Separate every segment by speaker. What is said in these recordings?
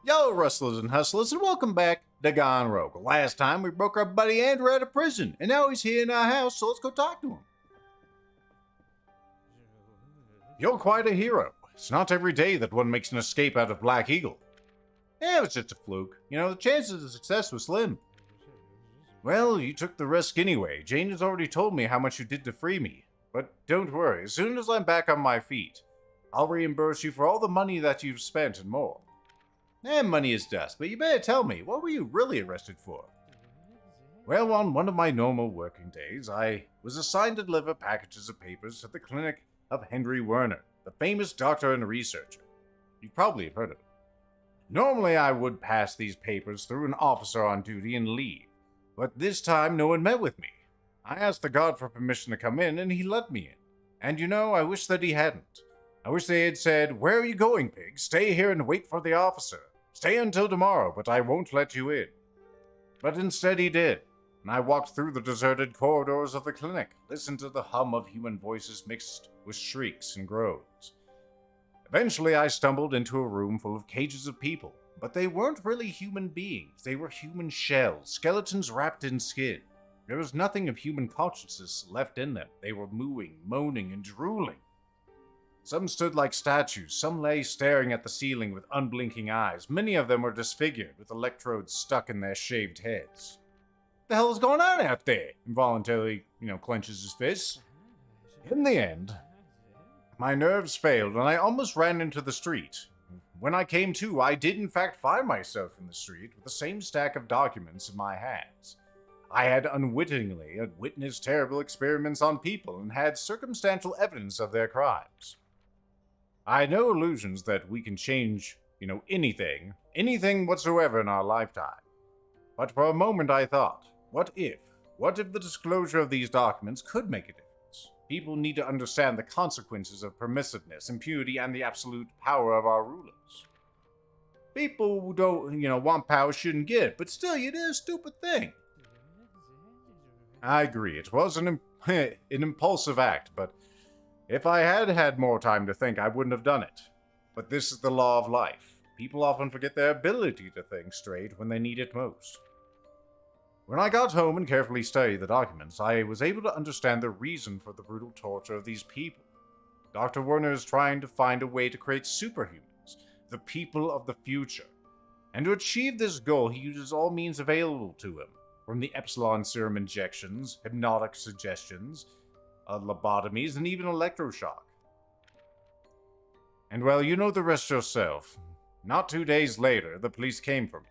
Speaker 1: Yo, rustlers and hustlers, and welcome back to Gone Rogue. Last time we broke our buddy Andrew out of prison, and now he's here in our house, so let's go talk to him. You're quite a hero. It's not every day that one makes an escape out of Black Eagle. Yeah, it was just a fluke. The chances of success were slim. Well, you took the risk anyway. Jane has already told me how much you did to free me. But don't worry, as soon as I'm back on my feet, I'll reimburse you for all the money that you've spent and more. Money is dust, but you better tell me, what were you really arrested for? Well, on one of my normal working days, I was assigned to deliver packages of papers to the clinic of Henry Werner, the famous doctor and researcher. You probably have heard of him. Normally, I would pass these papers through an officer on duty and leave, but this time no one met with me. I asked the guard for permission to come in, and he let me in. And I wish that he hadn't. I wish they had said, "Where are you going, pig? Stay here and wait for the officer. Stay until tomorrow, but I won't let you in." But instead he did, and I walked through the deserted corridors of the clinic, listened to the hum of human voices mixed with shrieks and groans. Eventually I stumbled into a room full of cages of people, but they weren't really human beings. They were human shells, skeletons wrapped in skin. There was nothing of human consciousness left in them. They were mooing, moaning, and drooling. Some stood like statues, some lay staring at the ceiling with unblinking eyes. Many of them were disfigured, with electrodes stuck in their shaved heads. "The hell is going on out there?" Involuntarily, clenches his fists. In the end, my nerves failed, and I almost ran into the street. When I came to, I did in fact find myself in the street with the same stack of documents in my hands. I had unwittingly witnessed terrible experiments on people and had circumstantial evidence of their crimes. I had no illusions that we can change, anything whatsoever in our lifetime. But for a moment I thought, what if the disclosure of these documents could make a difference? People need to understand the consequences of permissiveness, impunity, and the absolute power of our rulers. People who don't, want power shouldn't get it, but still, it is a stupid thing. I agree, it was an impulsive act, but if I had had more time to think, I wouldn't have done it. But this is the law of life. People often forget their ability to think straight when they need it most. When I got home and carefully studied the documents, I was able to understand the reason for the brutal torture of these people. Dr. Werner is trying to find a way to create superhumans, the people of the future. And to achieve this goal, he uses all means available to him, from the Epsilon serum injections, hypnotic suggestions, lobotomies, and even electroshock. And well, you know the rest yourself. Not 2 days later, the police came for me.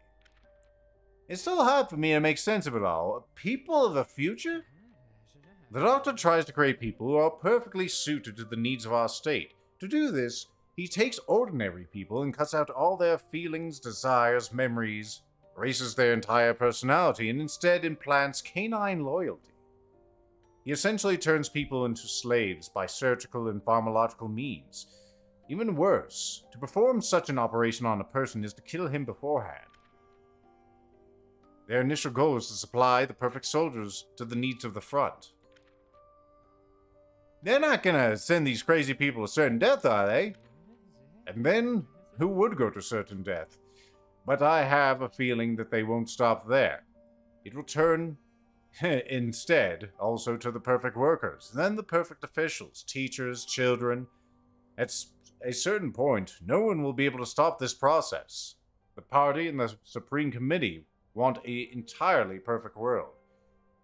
Speaker 1: It's still hard for me to make sense of it all. People of the future? The doctor tries to create people who are perfectly suited to the needs of our state. To do this, he takes ordinary people and cuts out all their feelings, desires, memories, erases their entire personality, and instead implants canine loyalty. He essentially turns people into slaves by surgical and pharmacological means. Even worse, to perform such an operation on a person is to kill him beforehand. Their initial goal is to supply the perfect soldiers to the needs of the front. They're not gonna send these crazy people to certain death, are they? And then, who would go to certain death? But I have a feeling that they won't stop there. It will turn instead also to the perfect workers, then the perfect officials, teachers, children. At a certain point, no one will be able to stop this process. The party and the Supreme Committee want an entirely perfect world,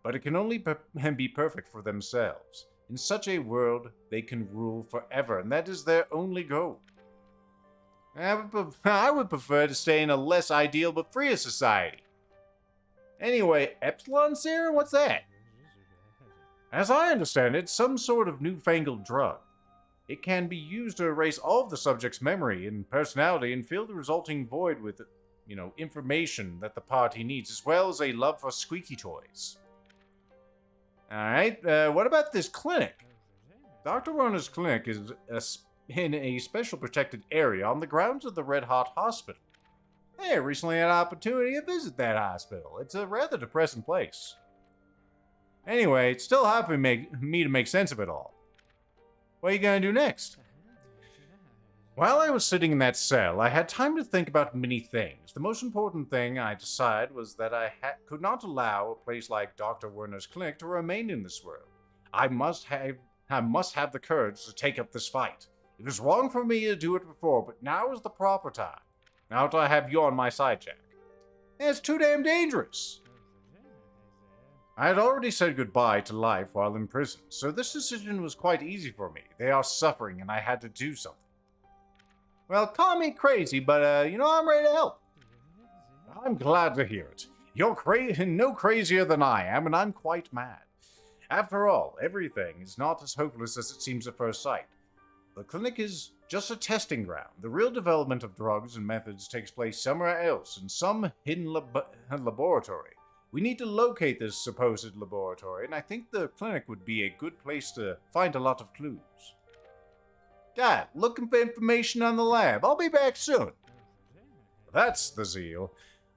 Speaker 1: but it can only be perfect for themselves. In such a world, they can rule forever, and that is their only goal. I would prefer to stay in a less ideal but freer society. Anyway, Epsilon serum? What's that? As I understand it, some sort of newfangled drug. It can be used to erase all of the subject's memory and personality and fill the resulting void with, information that the party needs, as well as a love for squeaky toys. Alright, what about this clinic? Dr. Werner's clinic is in a special protected area on the grounds of the Red Hot Hospital. I recently had an opportunity to visit that hospital. It's a rather depressing place. Anyway, it's still hard for me to make sense of it all. What are you gonna do next? While I was sitting in that cell, I had time to think about many things. The most important thing I decided was that could not allow a place like Dr. Werner's clinic to remain in this world. I must have the courage to take up this fight. It was wrong for me to do it before, but now is the proper time. Now that I have you on my side, Jack. It's too damn dangerous. I had already said goodbye to life while in prison, so this decision was quite easy for me. They are suffering and I had to do something. Well, call me crazy, but, I'm ready to help. I'm glad to hear it. You're no crazier than I am, and I'm quite mad. After all, everything is not as hopeless as it seems at first sight. The clinic is just a testing ground. The real development of drugs and methods takes place somewhere else, in some hidden laboratory. We need to locate this supposed laboratory, and I think the clinic would be a good place to find a lot of clues. Dad, looking for information on the lab. I'll be back soon. That's the zeal.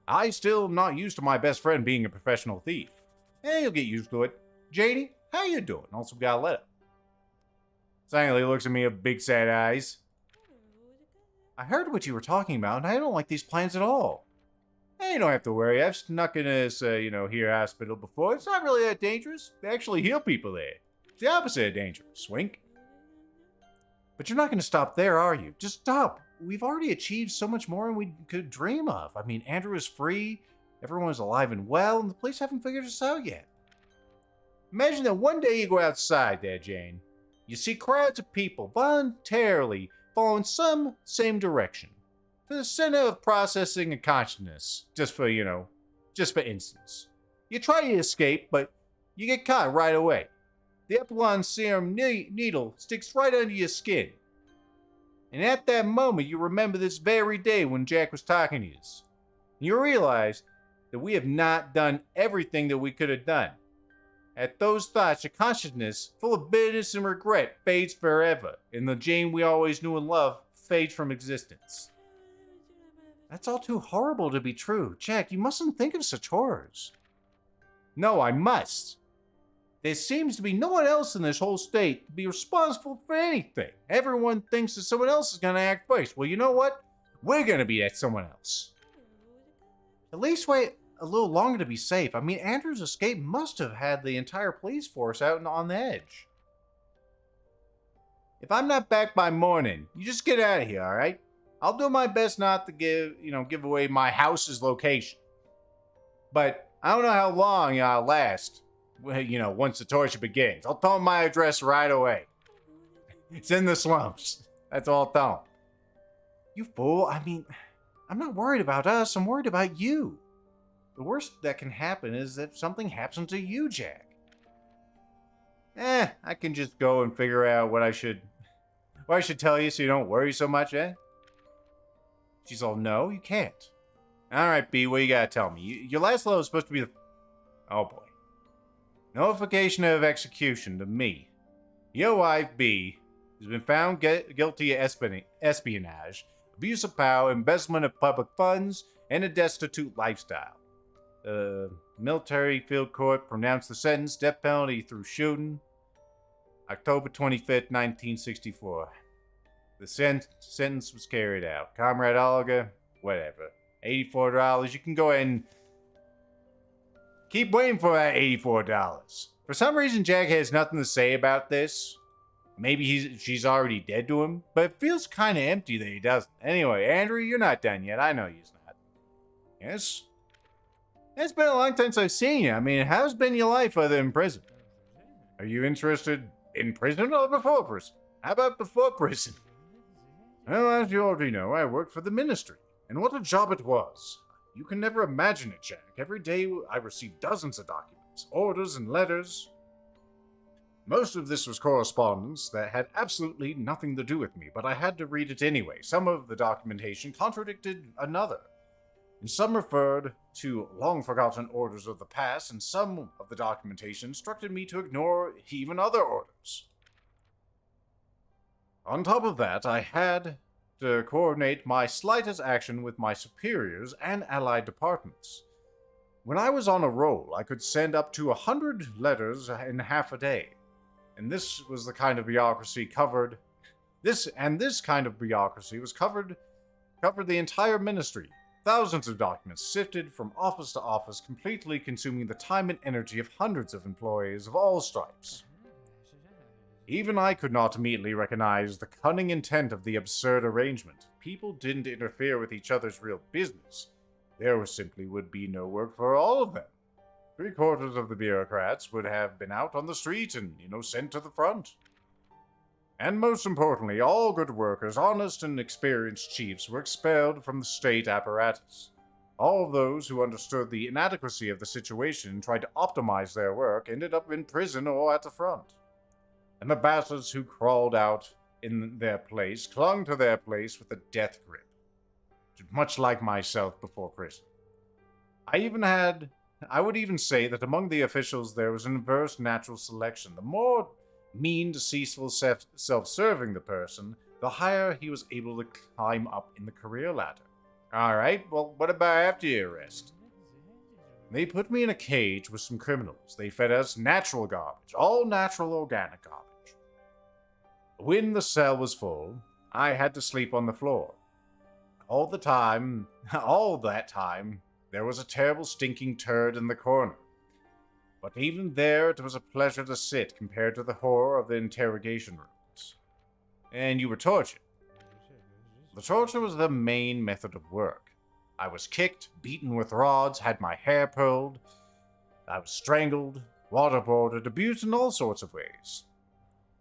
Speaker 1: I still am not used to my best friend being a professional thief. Hey, you'll get used to it. Janie, how you doing? Also got a letter. Silently looks at me with big sad eyes. I heard what you were talking about, and I don't like these plans at all. Hey, you don't have to worry. I've snuck in this, here hospital before. It's not really that dangerous. They actually heal people there. It's the opposite of dangerous. Wink. But you're not going to stop there, are you? Just stop. We've already achieved so much more than we could dream of. I mean, Andrew is free, everyone's alive and well, and the police haven't figured us out yet. Imagine that one day you go outside there, Jane. You see crowds of people voluntarily following some same direction. To the center of processing and consciousness, just for instance. You try to escape, but you get caught right away. The Epsilon serum needle sticks right under your skin. And at that moment, you remember this very day when Jack was talking to you. And you realize that we have not done everything that we could have done. At those thoughts, your consciousness, full of bitterness and regret, fades forever, and the Jane we always knew and loved fades from existence. That's all too horrible to be true. Jack, you mustn't think of such horrors. No, I must. There seems to be no one else in this whole state to be responsible for anything. Everyone thinks that someone else is going to act first. Well, you know what? We're going to be that someone else. At least wait a little longer to be safe. I mean, Andrew's escape must have had the entire police force out on the edge. If I'm not back by morning, you just get out of here, all right? I'll do my best not to give away my house's location. But I don't know how long I'll last. Once the torture begins. I'll tell him my address right away. It's in the slums. That's all I'll tell him. You fool. I mean, I'm not worried about us. I'm worried about you. The worst that can happen is that something happens to you, Jack. I can just go and figure out what I should tell you so you don't worry so much, eh? She's all, no, you can't. All right, B, what you gotta tell me? Your last letter was supposed to be the... Oh, boy. Notification of execution to me. Your wife, B, has been found guilty of espionage, abuse of power, embezzlement of public funds, and a destitute lifestyle. The military field court pronounced the sentence death penalty through shooting. October 25th, 1964. The sentence was carried out. Comrade Oliver, whatever. $84. You can go ahead and keep waiting for that $84. For some reason, Jack has nothing to say about this. Maybe she's already dead to him, but it feels kind of empty that he doesn't. Anyway, Andrew, you're not done yet. I know he's not. Yes? It's been a long time since I've seen you. I mean, how's been your life other than prison? Are you interested in prison or before prison? How about before prison? Well, as you already know, I worked for the ministry. And what a job it was. You can never imagine it, Jack. Every day I received dozens of documents, orders, and letters. Most of this was correspondence that had absolutely nothing to do with me, but I had to read it anyway. Some of the documentation contradicted another, and some referred to long-forgotten orders of the past, and some of the documentation instructed me to ignore even other orders. On top of that, I had to coordinate my slightest action with my superiors and allied departments. When I was on a roll, I could send up to 100 letters in half a day. And this was the kind of bureaucracy covered This kind of bureaucracy was covered the entire ministry. Thousands of documents sifted from office to office, completely consuming the time and energy of hundreds of employees of all stripes. Even I could not immediately recognize the cunning intent of the absurd arrangement. People didn't interfere with each other's real business. There simply would be no work for all of them. 3/4 of the bureaucrats would have been out on the street and, sent to the front. And most importantly, all good workers, honest and experienced chiefs were expelled from the state apparatus. All of those who understood the inadequacy of the situation and tried to optimize their work ended up in prison or at the front. And the bastards who crawled out in their place clung to their place with a death grip, much like myself before prison. I would even say that among the officials there was an inverse natural selection. The more mean, deceitful, self-serving the person, the higher he was able to climb up in the career ladder. Alright, well, what about after your arrest? They put me in a cage with some criminals. They fed us natural garbage, all natural organic garbage. When the cell was full, I had to sleep on the floor. All that time, there was a terrible stinking turd in the corner. But even there, it was a pleasure to sit compared to the horror of the interrogation rooms. And you were tortured. The torture was the main method of work. I was kicked, beaten with rods, had my hair pulled. I was strangled, waterboarded, abused in all sorts of ways.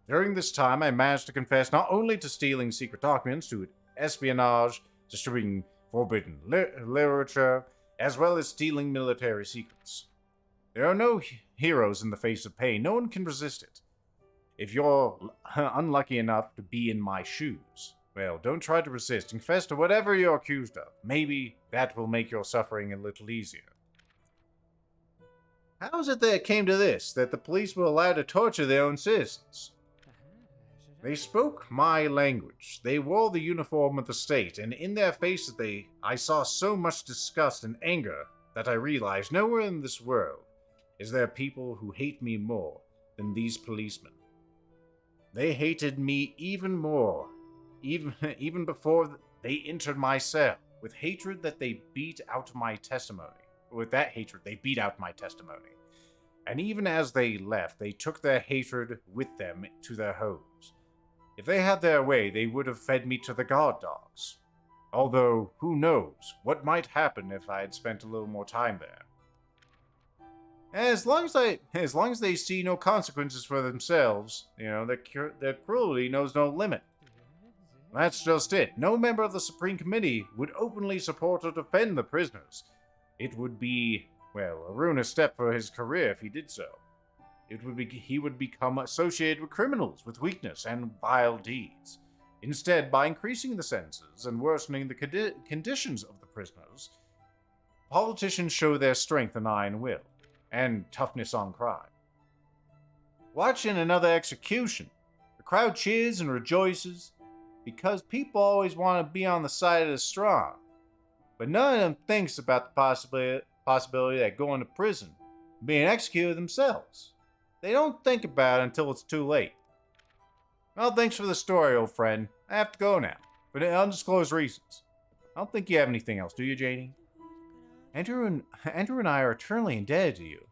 Speaker 1: During this time, I managed to confess not only to stealing secret documents, to espionage, distributing forbidden literature, as well as stealing military secrets. There are no heroes in the face of pain. No one can resist it. If you're unlucky enough to be in my shoes, well, don't try to resist. Confess to whatever you're accused of. Maybe that will make your suffering a little easier. How is it that it came to this, that the police were allowed to torture their own citizens? They spoke my language. They wore the uniform of the state, and in their faces I saw so much disgust and anger that I realized nowhere in this world is there people who hate me more than these policemen. They hated me even more, even before they entered my cell, with hatred that they beat out my testimony. With that hatred, they beat out my testimony. And even as they left, they took their hatred with them to their homes. If they had their way, they would have fed me to the guard dogs. Although, who knows what might happen if I had spent a little more time there. As long as they see no consequences for themselves, their cruelty knows no limit. That's just it. No member of the Supreme Committee would openly support or defend the prisoners. It would be, a ruinous step for his career if he did so. He would become associated with criminals with weakness and vile deeds. Instead, by increasing the sentences and worsening the conditions of the prisoners, politicians show their strength and iron will, and toughness on crime. Watching another execution, the crowd cheers and rejoices, because people always want to be on the side of the strong. But none of them thinks about the possibility that going to prison and being executed themselves. They don't think about it until it's too late. Well, thanks for the story, old friend. I have to go now, for undisclosed reasons. I don't think you have anything else, do you, Janie? Andrew and I are eternally indebted to you.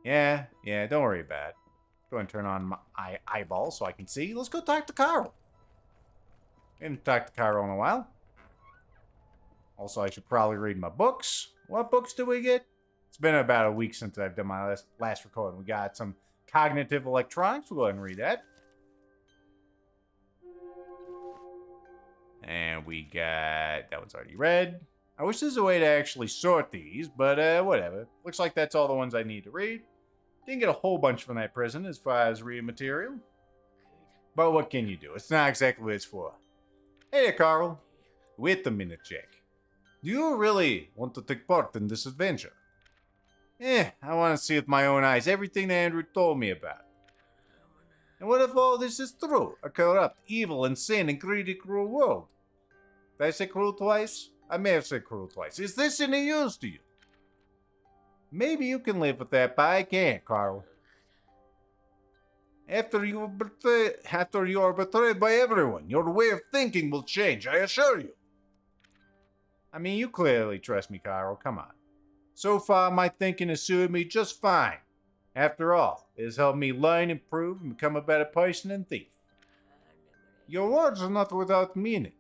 Speaker 1: Yeah, don't worry about it. Go ahead and turn on my eyeball so I can see. Let's go talk to Carl. I haven't talked to Carl in a while. Also, I should probably read my books. What books do we get? It's been about a week since I've done my last recording. We got some cognitive electronics. We'll go ahead and read that. And we got... that one's already read. I wish there's a way to actually sort these, but whatever. Looks like that's all the ones I need to read. Didn't get a whole bunch from that prison as far as reading material. But what can you do? It's not exactly what it's for. Hey there, Carl. Wait a minute, Jack. Do you really want to take part in this adventure? I want to see with my own eyes everything that Andrew told me about. And what if all this is true? A corrupt, evil, insane, and greedy, cruel world. Did I say cruel twice? I may have said cruel twice. Is this any use to you? Maybe you can live with that, but I can't, Carl. After you are betrayed by everyone, your way of thinking will change, I assure you. I mean, you clearly trust me, Carl. Come on. So far, my thinking has suited me just fine. After all, it has helped me learn, improve, and become a better person and thief. Your words are not without meaning.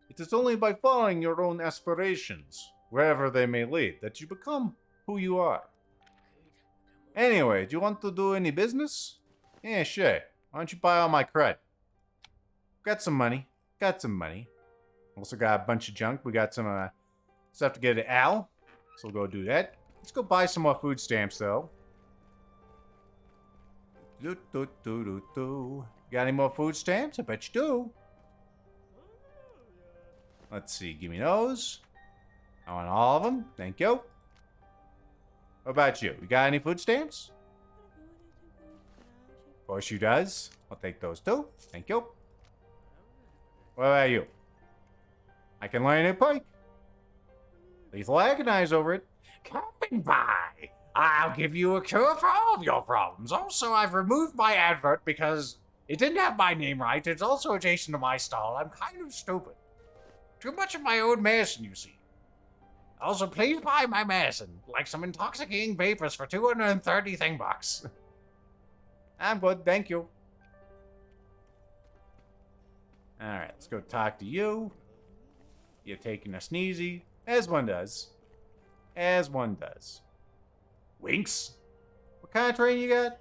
Speaker 1: It is only by following your own aspirations, wherever they may lead, that you become who you are. Anyway, do you want to do any business? Yeah, sure. Why don't you buy all my crud? Got some money. Also got a bunch of junk. We got some stuff to get at Al. So we'll go do that. Let's go buy some more food stamps, though. Got any more food stamps? I bet you do. Let's see. Give me those. I want all of them. Thank you. What about you? You got any food stamps? Of course you does. I'll take those too. Thank you. What about you? I can learn a pike. Lethal agonize over it. Coming by. I'll give you a cure for all of your problems. Also, I've removed my advert because it didn't have my name right. It's also adjacent to my stall. I'm kind of stupid. Too much of my own medicine, you see. Also, please buy my medicine, like some intoxicating vapors for 230 thingbucks. I'm good, thank you. Alright, let's go talk to you. You're taking a sneezy, as one does. As one does. Winks? What kind of training you got?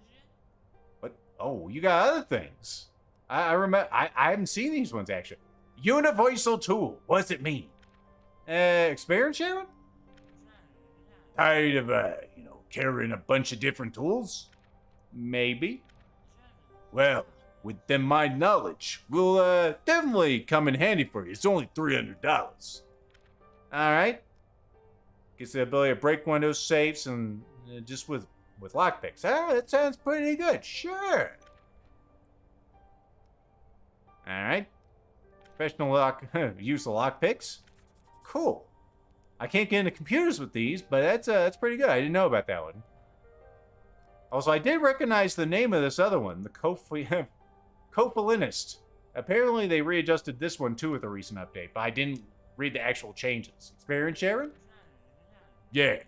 Speaker 1: What? Oh, you got other things. I remember, I haven't seen these ones, actually. Universal tool, what does it mean? Experience sharing? Tired of, carrying a bunch of different tools? Maybe. Well, with them my knowledge, will definitely come in handy for you. It's only $300. Alright. Gets the ability to break windows, safes, and just with lockpicks. That sounds pretty good. Sure. Alright. Professional use of lockpicks. Cool. I can't get into computers with these, but that's pretty good. I didn't know about that one. Also, I did recognize the name of this other one, the Cofalinist. Apparently, they readjusted this one too with a recent update, but I didn't read the actual changes. Experience sharing? Yeah.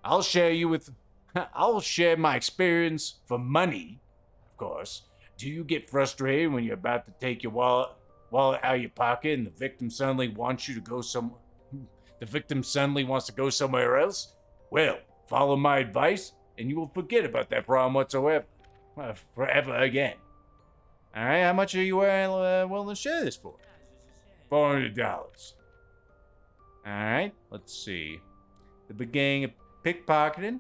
Speaker 1: I'll share my experience for money, of course. Do you get frustrated when you're about to take your wallet out of your pocket and the victim suddenly wants to go somewhere else? Well, follow my advice and you will forget about that problem whatsoever. Forever again. Alright, how much are you willing to share this for? $400. Alright, let's see. The beginning of pickpocketing.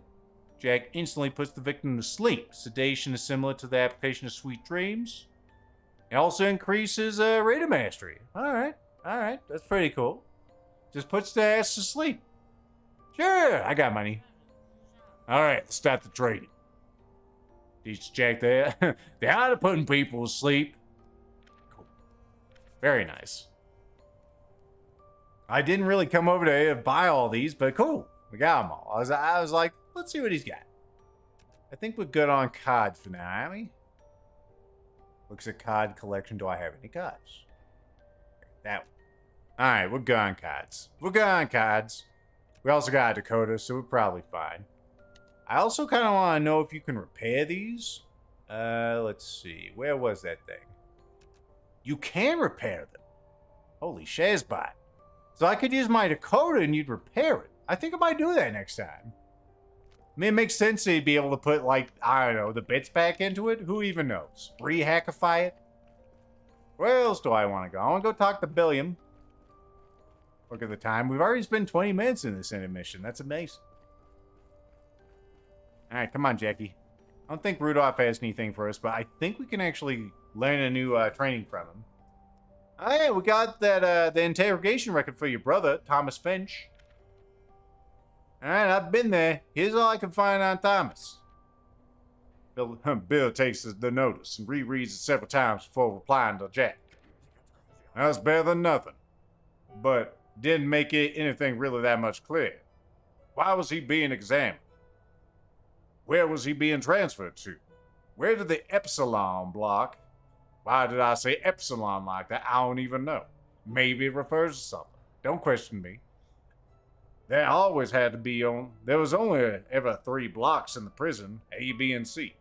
Speaker 1: Jack instantly puts the victim to sleep. Sedation is similar to the application of sweet dreams. It also increases rate of mastery. Alright, that's pretty cool. Just puts the ass to sleep. Sure, I got money. Alright, let's start the trading. Teach Jack the art of putting people to sleep. Cool. Very nice. I didn't really come over to buy all these, but cool. We got them all. I was like, let's see what he's got. I think we're good on cards for now, aren't we? Looks at card collection. Do I have any cards? That one. Alright, we're good on cards. We also got a Dakota, so we're probably fine. I also kind of want to know if you can repair these. Let's see. Where was that thing? You can repair them. Holy shazbot. So I could use my Dakota and you'd repair it. I think I might do that next time. I mean, it makes sense to be able to put, like, I don't know, the bits back into it. Who even knows? Re-hackify it? Where else do I want to go? I want to go talk to Billiam. Look at the time. We've already spent 20 minutes in this intermission. That's amazing. Alright, come on, Jackie. I don't think Rudolph has anything for us, but I think we can actually learn a new training from him. Alright, we got that the interrogation record for your brother, Thomas Finch. Alright, I've been there. Here's all I can find on Thomas. Bill takes the notice and rereads it several times before replying to Jack. That's better than nothing. But didn't make it anything really that much clear. Why was he being examined? Where was he being transferred to? Where did the epsilon block? Why did I say epsilon like that? I don't even know. Maybe it refers to something. Don't question me. There always had to be on. There was only ever 3 blocks in the prison, A, B, and C.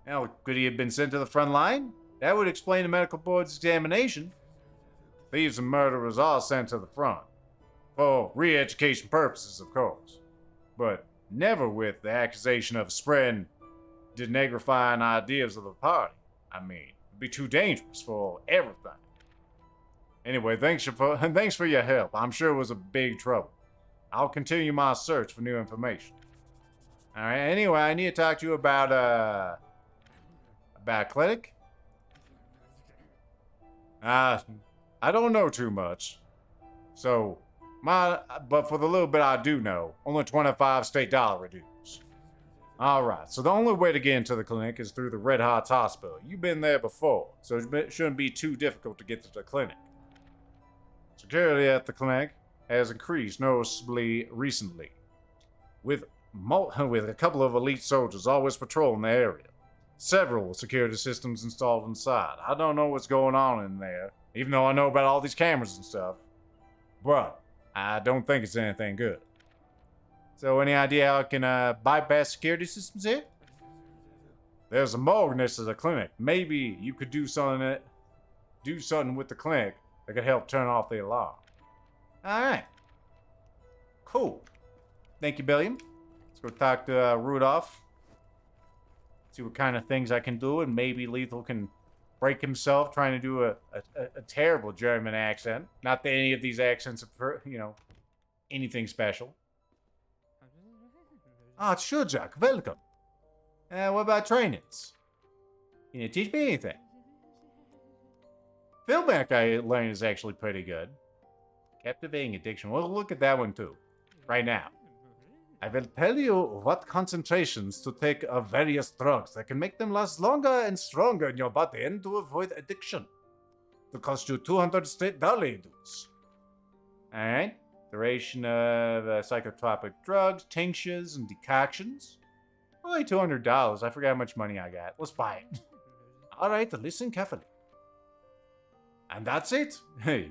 Speaker 1: Now, could he have been sent to the front line? That would explain the medical board's examination. Thieves and murderers are sent to the front. For re-education purposes, of course. But never with the accusation of spreading denegrifying ideas of the party. I mean, it'd be too dangerous for everything. Anyway, thanks for your help. I'm sure it was a big trouble. I'll continue my search for new information. Alright, anyway, I need to talk to you about clinic? I don't know too much. So, but for the little bit I do know, only 25 state dollar dues. Alright, so the only way to get into the clinic is through the Red Hearts Hospital. You've been there before, so it shouldn't be too difficult to get to the clinic. Security at the clinic has increased noticeably recently, with a couple of elite soldiers always patrolling the area. Several security systems installed inside. I don't know what's going on in there, even though I know about all these cameras and stuff. But I don't think it's anything good. So any idea how I can bypass security systems here? There's a morgue next to the clinic. Maybe you could do something with the clinic that could help turn off the alarm. Alright. Cool. Thank you, Billiam. Let's go talk to Rudolph. See what kind of things I can do, and maybe Lethal can break himself trying to do a terrible German accent. Not that any of these accents are, anything special. Ah, sure, Jack. Welcome. What about trainings? Can you teach me anything? Filmback I learned is actually pretty good. Captivating addiction. We'll look at that one too. Right now. I will tell you what concentrations to take of various drugs that can make them last longer and stronger in your body and to avoid addiction. It'll cost you 200 state dollar dues. Alright. Duration of psychotropic drugs, tinctures, and decoctions. Only $200. I forgot how much money I got. Let's buy it. Alright, listen carefully. And that's it.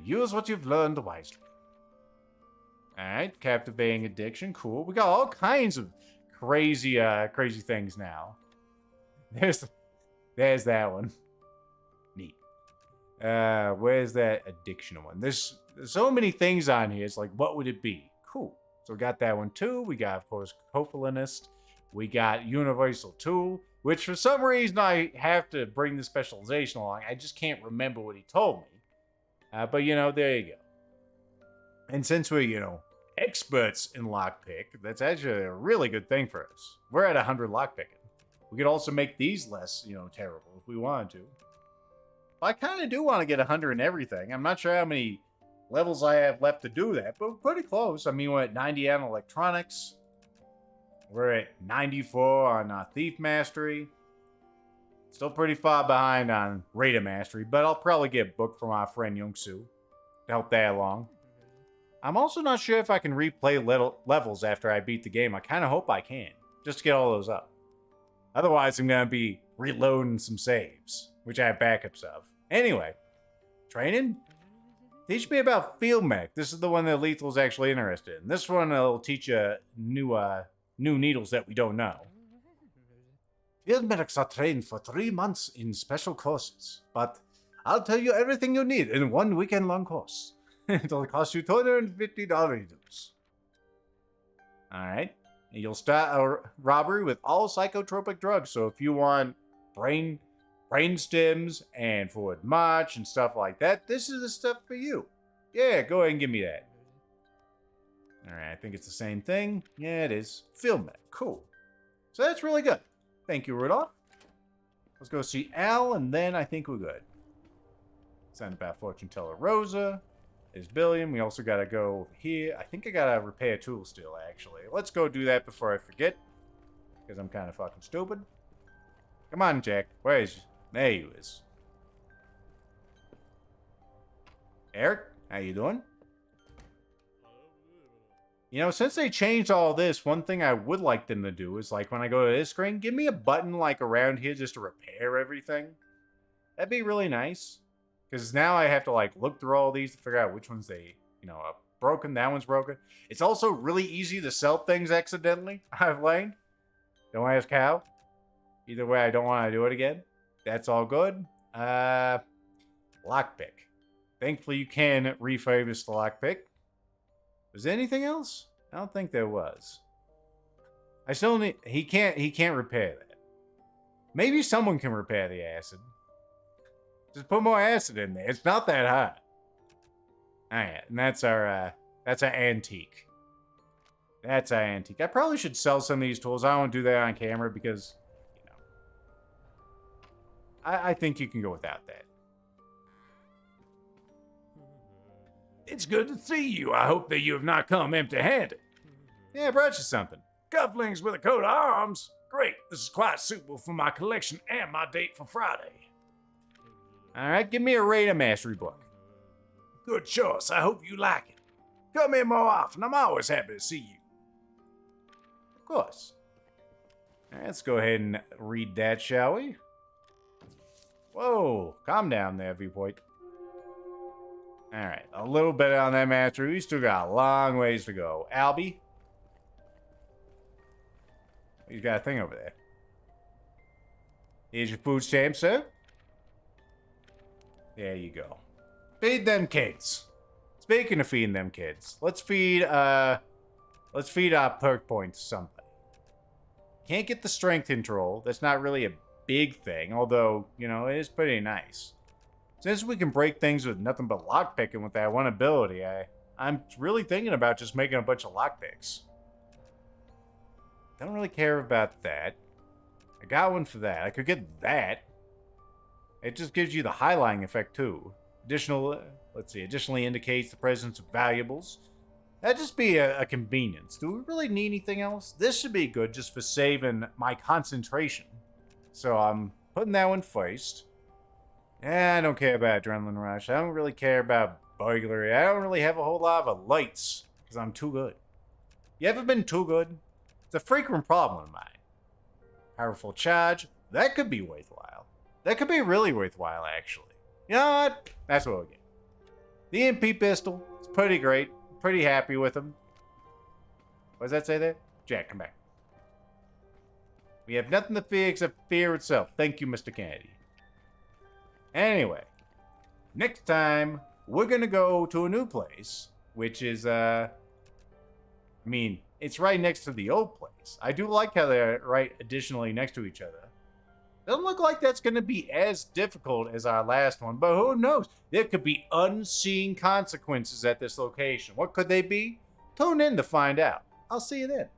Speaker 1: Use what you've learned wisely. Alright, captivating addiction. Cool. We got all kinds of crazy things now. There's that one. Neat. Where's that addiction one? There's so many things on here. It's like, what would it be? Cool. So we got that one too. We got, of course, Copelandist. We got Universal Tool, which for some reason I have to bring the specialization along. I just can't remember what he told me. But, there you go. And since we're, experts in lockpick, that's actually a really good thing for us. We're at 100 lockpicking. We could also make these less, terrible if we wanted to. Well, I kind of do want to get 100 in everything. I'm not sure how many levels I have left to do that, but we're pretty close. I mean, we're at 90 on electronics. We're at 94 on Thief Mastery. Still pretty far behind on Raider Mastery, but I'll probably get a book from our friend Youngsu to help that along. I'm also not sure if I can replay levels after I beat the game. I kind of hope I can, just to get all those up. Otherwise, I'm going to be reloading some saves, which I have backups of. Anyway, training? Teach me about Field Mech. This is the one that Lethal's actually interested in. This one will teach you new needles that we don't know. Field medics are trained for 3 months in special courses, but I'll tell you everything you need in one weekend-long course. It'll cost you $250 dues. Alright. You'll start a robbery with all psychotropic drugs, so if you want brain stems and forward march and stuff like that, this is the stuff for you. Yeah, go ahead and give me that. Alright, I think it's the same thing. Yeah, it is. Field Mech. Cool. So that's really good. Thank you, Rudolph. Let's go see Al, and then I think we're good. Send about Fortune Teller Rosa. There's Billiam. We also gotta go over here. I think I gotta repair tools still, actually. Let's go do that before I forget. Because I'm kind of fucking stupid. Come on, Jack. Where is you? There you is. Eric, how you doing? You know, since they changed all this, one thing I would like them to do is, like, when I go to this screen, give me a button, like, around here just to repair everything. That'd be really nice. Because now I have to, like, look through all these to figure out which ones they, you know, are broken, that one's broken. It's also really easy to sell things accidentally, I've learned. Don't ask how. Either way, I don't want to do it again. That's all good. Lockpick. Thankfully, you can refurbish the lockpick. Was there anything else? I don't think there was. I still need... He can't repair that. Maybe someone can repair the acid. Just put more acid in there. It's not that hot. Alright, and that's our antique. That's our antique. I probably should sell some of these tools. I don't want to do that on camera because, you know, I think you can go without that. It's good to see you. I hope that you have not come empty-handed. Yeah, I brought you something. Cufflinks with a coat of arms. Great. This is quite suitable for my collection and my date for Friday. Alright, give me a Radar Mastery book. Good choice. I hope you like it. Come in more often. I'm always happy to see you. Of course. Alright, let's go ahead and read that, shall we? Whoa, calm down there, Viewpoint. Alright, a little bit on that mastery. We still got a long ways to go. Albie? He's got a thing over there. Here's your food stamp, sir. There you go. Feed them kids. Speaking of feeding them kids, let's feed our perk points to somebody. Can't get the strength control. That's not really a big thing, although, you know, it is pretty nice. Since we can break things with nothing but lockpicking with that one ability, I'm really thinking about just making a bunch of lockpicks. Don't really care about that. I got one for that. I could get that. It just gives you the highlighting effect, too. Additionally indicates the presence of valuables. That'd just be a convenience. Do we really need anything else? This should be good just for saving my concentration. So I'm putting that one first. Yeah, I don't care about Adrenaline Rush. I don't really care about Burglary. I don't really have a whole lot of lights because I'm too good. You ever been too good? It's a frequent problem of mine. Powerful Charge. That could be worthwhile. That could be really worthwhile, actually. You know what? That's what we'll get. The MP pistol. It's pretty great. Pretty happy with them. What does that say there? Jack, come back. We have nothing to fear except fear itself. Thank you, Mr. Kennedy. Anyway, next time, we're gonna go to a new place, which is, it's right next to the old place. I do like how they're right additionally next to each other. Doesn't look like that's gonna be as difficult as our last one, but who knows? There could be unseen consequences at this location. What could they be? Tune in to find out. I'll see you then.